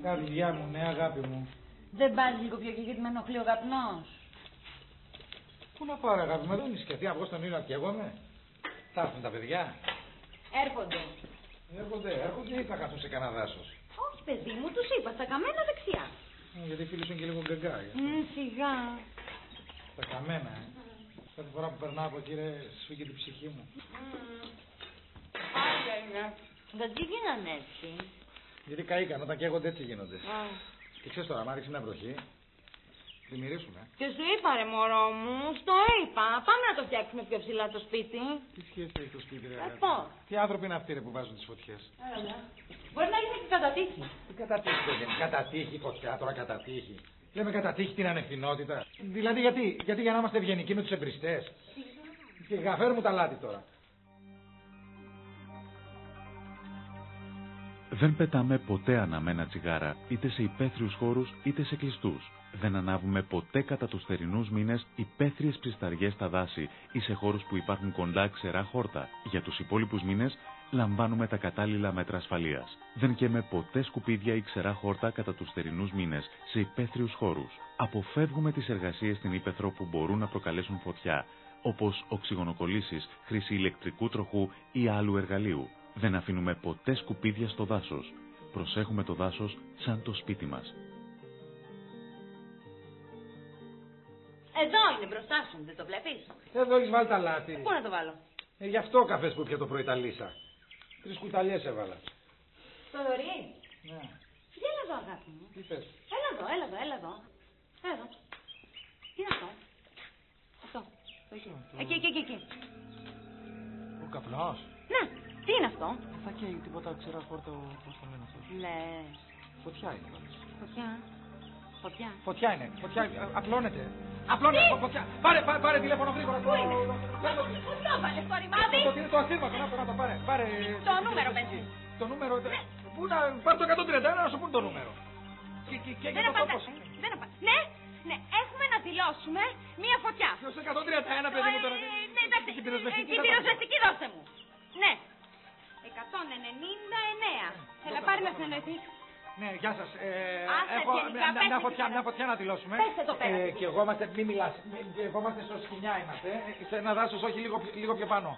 Καρδιά μου, ναι, αγάπη μου. Δεν πας λίγο πιο εκεί γιατί με ενοχλεί ο καπνός? Πού να πάω, αγάπη μου, εδώ είναι η σκεφτή, να βγω στον ήλιο να καίγομαι. Θα έρθουν τα παιδιά. Έρχονται. Έρχονται ή θα καθούν σε κανένα δάσος? Όχι, παιδί μου, τους είπα, στα καμένα δεξιά. Γιατί οι φίλοι σου είναι και λίγο γκαγκά. Σιγά. Στα καμένα, Κάθε φορά που περνάω από εκεί, σφίγγει την ψυχή μου. Άντε είναι. Γιατί γίνανε έτσι? Γιατί καήκαν, όταν καίγονται έτσι γίνονται. Και ξέρεις τώρα, μ' άρχισε μια βροχή. Δημιουργήσουμε. Και σου είπα ρε μωρό μου, στο είπα. Πάμε να το φτιάξουμε πιο ψηλά το σπίτι. Τι σχέση έχει το σπίτι, ρε? Πώς? Τι άνθρωποι είναι αυτοί ρε, που βάζουν τις φωτιές? Μπορεί να είναι και κατατύχη. Τι κατατύχη, παιδί μου? Κατατύχη, φωτιά, τώρα κατατύχη. Λέμε κατατύχη την ανευθυνότητα. Δηλαδή γιατί για να είμαστε ευγενικοί με τους εμπριστές? Και γαφέρ μου τα λάτι τώρα. Δεν πετάμε ποτέ αναμένα τσιγάρα, είτε σε υπαίθριους χώρους είτε σε κλειστούς. Δεν ανάβουμε ποτέ κατά τους θερινούς μήνες υπαίθριες ψισταριές στα δάση ή σε χώρους που υπάρχουν κοντά ξερά χόρτα. Για τους υπόλοιπους μήνες λαμβάνουμε τα κατάλληλα μέτρα ασφαλείας. Δεν καίμε ποτέ σκουπίδια ή ξερά χόρτα κατά τους θερινούς μήνες σε υπαίθριους χώρους. Αποφεύγουμε τις εργασίες στην ύπαιθρο που μπορούν να προκαλέσουν φωτιά, όπως οξυγονοκολλήσεις, χρήση ηλεκτρικού τροχού ή άλλου εργαλείου. Δεν αφήνουμε ποτέ σκουπίδια στο δάσος. Προσέχουμε το δάσος σαν το σπίτι μας. Εδώ είναι μπροστά σου, δεν το βλέπεις? Εδώ έχεις βάλει τα λάτι. Πού να το βάλω? Γι' αυτό ο καφές που πια το πρωί τα λύσα. 3 κουταλιές έβαλα. Θοδωρή. Ναι. Έλα εδώ αγάπη μου. Τι θες? Έλα εδώ. Εδώ. Τι είναι αυτό? Αυτό. Εκεί. Ο καπνός. Ναι, τι είναι αυτό? Θα καίει τίποτα ξερά χόρτα, πώς το λένε αυτό. Λες. Φωτιά είναι. Φωτιά. Φωτιά, απλώνεται. Φωτιά. Πάρε τηλέφωνο γρήγορα. Πού είναι? Πού το βάλες το ρημάδι? Το ασύρματο, να το πάρε. Το νούμερο πες μου. Το νούμερο, πού να, πάρε το 131 να σου πούν το νούμερο. Δεν απαντάς. Ναι, έχουμε να δηλώσουμε μία φωτιά. Ποιος 131 παιδί μου τώρα? Ναι, εντάξει, την πυροσβεστική δώστε μου. Ναι. 199. Έλα πάρε να συνεννοηθείς. Ναι, γεια σας. Έχω μια φωτιά να δηλώσουμε. Πέστε το πέρα. Και εγώ είμαστε, μην μιλάς, και εγώ είμαστε στο σκηνιά είμαστε. Σε ένα δάσος, όχι λίγο πιο πάνω.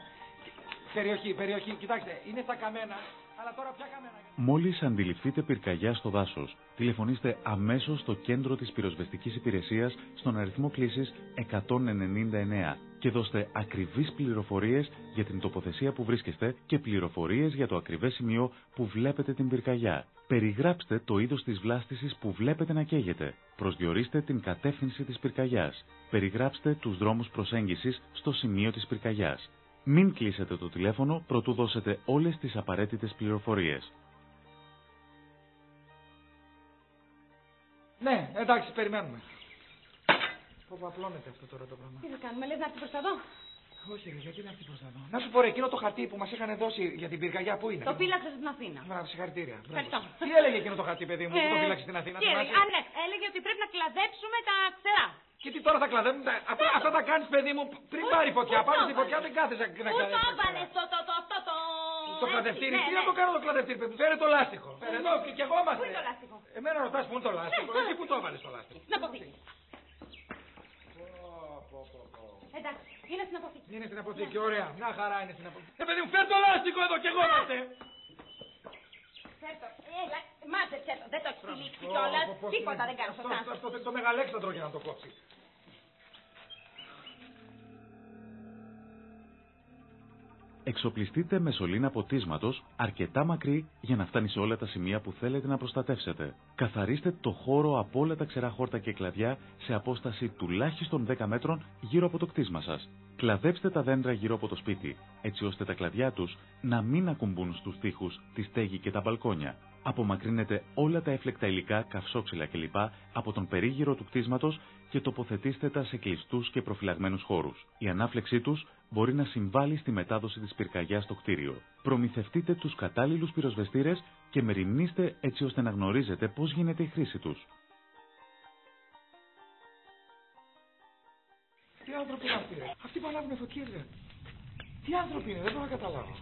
Περιοχή, κοιτάξτε, είναι στα καμένα, αλλά τώρα πια καμένα. Μόλις αντιληφθείτε πυρκαγιά στο δάσος, τηλεφωνήστε αμέσως στο κέντρο της πυροσβεστικής υπηρεσίας στον αριθμό κλήσης 199 και δώστε ακριβείς πληροφορίες για την τοποθεσία που βρίσκεστε και πληροφορίες για το ακριβές σημείο που βλέπετε την πυρκαγιά. Περιγράψτε το είδος της βλάστησης που βλέπετε να καίγεται. Προσδιορίστε την κατεύθυνση της πυρκαγιάς. Περιγράψτε τους δρόμους προσέγγισης στο σημείο της πυρκαγιάς. Μην κλείσετε το τηλέφωνο προτού δώσετε όλες τις απαραίτητες πληροφορίες. Ναι, εντάξει, περιμένουμε. Πού απλώνεται αυτό τώρα το πράγμα. Τι θα κάνουμε, λες να έρθει προς τα δω? Όχι, γιατί να έρθει προς τα δω. Να σου πω, εκείνο το χαρτί που μας είχαν δώσει για την πυρκαγιά, πού είναι? Το πήλαξα στην Αθήνα. Μπράβο, συγχαρητήρια. Ευχαριστώ. Τι έλεγε εκείνο το χαρτί, παιδί μου, που το πήλαξε στην Αθήνα? Τι έλεγε? Ναι, έλεγε ότι πρέπει να κλαδέψουμε τα ξερά. Και τι τώρα θα κλαδεύουν? Αυτά τα κάνεις, παιδί μου, πριν πάρει φωτιά. Πάρει τη φωτιά, δεν κάθεσαι να κλαδεύεις. Πού το έβαλες το κλαδευτήρι? Τι να το κάνω το κλαδευτήρι, παιδί μου? Φέρε το λάστιχο. Φέρε εδώ και εγώ είμαστε. Πού είναι το λάστιχο? Εμένα ρωτάς πού είναι το λάστιχο. Εσύ πού το έβαλες το λάστιχο? Στην αποθήκη. Εντάξει, είναι στην αποθήκη. Είναι στην αποθήκη, ωραία. Μια χαρά είναι στην αποθήκη. Παιδί μου, φέρ το λάστιχο εδώ και εγώ είμαστε. Φέρτο, έλα, μάζεψε το. Δεν το έχεις τυλίξει κιόλας. Τίποτα δεν κάνω σωστά. Αυτό το μεγαλέξανδρο για να το κόψει. Εξοπλιστείτε με σωλήνα ποτίσματος αρκετά μακρύ για να φτάνει σε όλα τα σημεία που θέλετε να προστατεύσετε. Καθαρίστε το χώρο από όλα τα ξερά χόρτα και κλαδιά σε απόσταση τουλάχιστον 10 μέτρων γύρω από το κτίσμα σας. Κλαδέψτε τα δέντρα γύρω από το σπίτι, έτσι ώστε τα κλαδιά τους να μην ακουμπούν στους τοίχους, τη στέγη και τα μπαλκόνια. Απομακρύνετε όλα τα έφλεκτα υλικά, καυσόξυλα κλπ. Από τον περίγυρο του κτίσματος και τοποθετήστε τα σε κλειστούς και προφυλαγμένους χώρους. Η ανάφλεξή τους μπορεί να συμβάλλει στη μετάδοση της πυρκαγιάς στο κτίριο. Προμηθευτείτε τους κατάλληλους πυροσβεστήρες και μεριμνήστε έτσι ώστε να γνωρίζετε πώς γίνεται η χρήση τους. Τι άνθρωποι είναι αυτοί, ρε? Αυτοί που ανάβουνε φωτιές, ρε. Τι άνθρωποι είναι, δεν μπορώ να καταλάβω.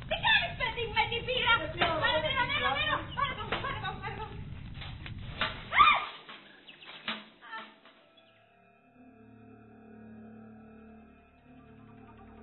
Τι κάνεις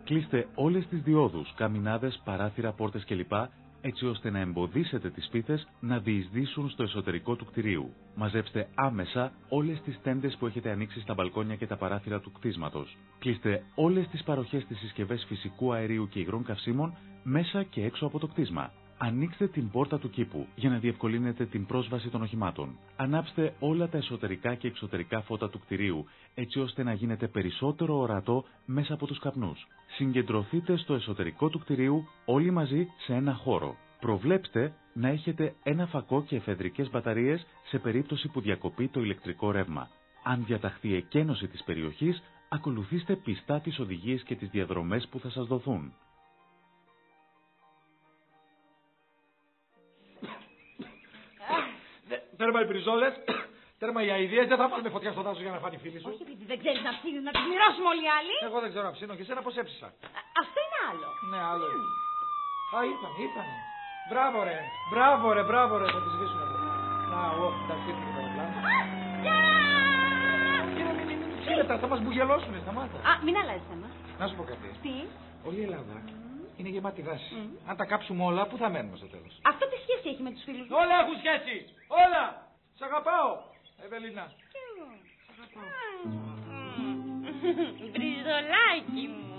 Κλείστε όλες τις διόδους, καμινάδες, παράθυρα, πόρτες κλπ. Έτσι ώστε να εμποδίσετε τις πίθες να διεισδύσουν στο εσωτερικό του κτηρίου. Μαζέψτε άμεσα όλες τις τέντες που έχετε ανοίξει στα μπαλκόνια και τα παράθυρα του κτίσματος. Κλείστε όλες τις παροχές στις συσκευές φυσικού αερίου και υγρών καυσίμων μέσα και έξω από το κτίσμα. Ανοίξτε την πόρτα του κήπου για να διευκολύνετε την πρόσβαση των οχημάτων. Ανάψτε όλα τα εσωτερικά και εξωτερικά φώτα του κτηρίου, έτσι ώστε να γίνετε περισσότερο ορατό μέσα από τους καπνούς. Συγκεντρωθείτε στο εσωτερικό του κτηρίου όλοι μαζί σε ένα χώρο. Προβλέψτε να έχετε ένα φακό και εφεδρικές μπαταρίες σε περίπτωση που διακοπεί το ηλεκτρικό ρεύμα. Αν διαταχθεί εκένωση της περιοχής, ακολουθήστε πιστά τις οδηγίες και τις διαδρομές που θα σας δοθούν. Τέρμα οι μπριζόλες, τέρμα οι αηδίες, δεν θα βάλουμε φωτιά στο δάσος για να φάνει φίλη σου. Όχι, επειδή δεν ξέρεις να ψήνεις, να τις μοιράσουμε όλοι οι άλλοι. Εγώ δεν ξέρω να ψήνω και εσένα πώς έψησα. Αυτό είναι άλλο. Ναι, άλλο. Α, ήρθανε. Μπράβο ρε, θα τη σβήσουν εδώ. Να, τα σπίτι και το αεροπλάνο. Κοίτα, θα μας μπουγελώσουνε, σταμάτα. Α, μην αλλάζεις θέμα. Να σου πω κάτι. Τι? Όλη η Ελλάδα είναι γεμάτη δάση. Αν τα κάψουμε όλα, πού θα μένουμε στο τέλος? Αυτό τι σχέση έχει με τους φίλους μου? Όλα έχουν σχέση! Όλα! Σ' αγαπάω, Ευελίνα. Κι εγώ. Σ' αγαπάω. Μπριζολάκι μου.